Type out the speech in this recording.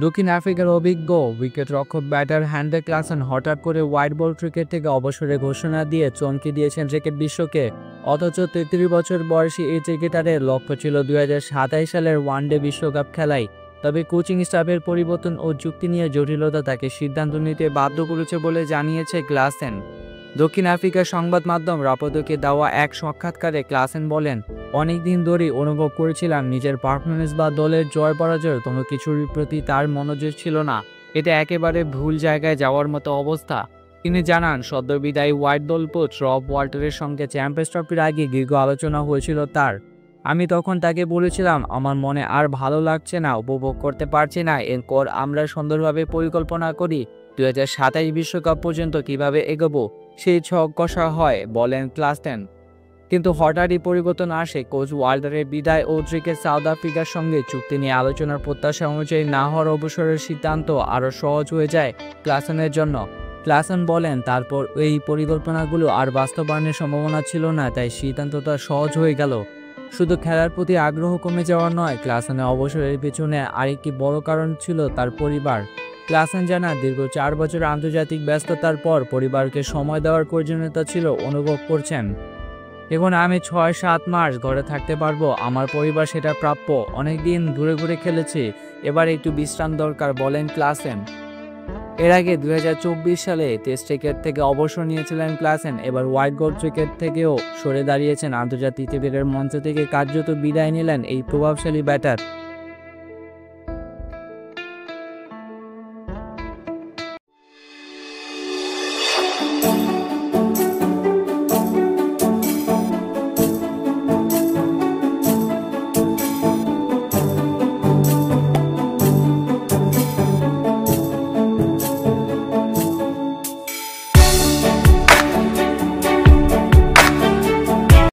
দক্ষিণ আফ্রিকার অভিজ্ঞ উইকেটরক্ষক ব্যাটার হ্যান্ডে ক্লাসেন হঠাৎ করে হোয়াইট বল ক্রিকেট থেকে অবসরের ঘোষণা দিয়ে চমকে দিয়েছেন ক্রিকেট বিশ্বকে। অথচ ৩৩ বছর বয়সী এই ক্রিকেটারের লক্ষ্য ছিল ২০২৭ সালের ওয়ানডে বিশ্বকাপ খেলাই। তবে কোচিং স্টাফের পরিবর্তন ও চুক্তি নিয়ে জটিলতা তাকে সিদ্ধান্ত নিতে বাধ্য করেছে বলে জানিয়েছে ক্লাসেন। দক্ষিণ আফ্রিকার সংবাদ মাধ্যম রাপোর্টকে দেওয়া এক সাক্ষাৎকারে ক্লাসেন বলেন, অনেকদিন ধরেই অনুভব করেছিলাম নিজের পারফরমেন্স বা দলের জয় পরাজয়ের কোনো কিছুর প্রতি তার মনোযোগ ছিল না। এটা একেবারে ভুল জায়গায় যাওয়ার মতো অবস্থা। তিনি জানান, সদ্যবিদায়ী হোয়াইট বল কোচ রব ওয়াল্টারের সঙ্গে চ্যাম্পিয়ন্স ট্রফির আগে দীর্ঘ আলোচনা হয়েছিল তার। আমি তখন তাকে বলেছিলাম, আমার মনে আর ভালো লাগছে না, উপভোগ করতে পারছি না। এরপর আমরা সুন্দরভাবে পরিকল্পনা করি ২০২৭ বিশ্বকাপ পর্যন্ত কিভাবে এগোবো সেই ছক কষা হয়, বলেন ক্লাসেন। কিন্তু হঠাৎই পরিবর্তন আসে। কোচ ওয়াল্টারের বিদায় ও ক্রিকেট সাউথ আফ্রিকার সঙ্গে চুক্তি নিয়ে আলোচনার প্রত্যাশা অনুযায়ী না হওয়ার অবসরের সিদ্ধান্ত আরও সহজ হয়ে যায় ক্লাসেনের জন্য। ক্লাসেন বলেন, তারপর এই পরিকল্পনাগুলো আর বাস্তবায়নের সম্ভাবনা ছিল না, তাই সিদ্ধান্তটা সহজ হয়ে গেল। শুধু খেলার প্রতি আগ্রহ কমে যাওয়া নয়, ক্লাসেনের অবসরের পেছনে আরেকটি বড় কারণ ছিল তার পরিবার। ক্লাসেন জানান, দীর্ঘ ৪ বছর আন্তর্জাতিক ব্যস্ততার পর পরিবারকে সময় দেওয়ার প্রয়োজনীয়তা ছিল অনুভব করছেন। এখন আমি ৬-৭ মাস ঘরে থাকতে পারবো, আমার পরিবার সেটা প্রাপ্য। অনেকদিন ঘুরে ঘুরে খেলেছি, এবার একটু বিশ্রাম দরকার, বলেন ক্লাসেন। এর আগে ২০২৪ সালে টেস্ট ক্রিকেট থেকে অবসর নিয়েছিলেন ক্লাসেন। এবার হোয়াইট বল ক্রিকেট থেকেও সরে দাঁড়িয়েছেন। আন্তর্জাতিক ক্রিকেটের মঞ্চ থেকে কার্যত বিদায় নিলেন এই প্রভাবশালী ব্যাটার।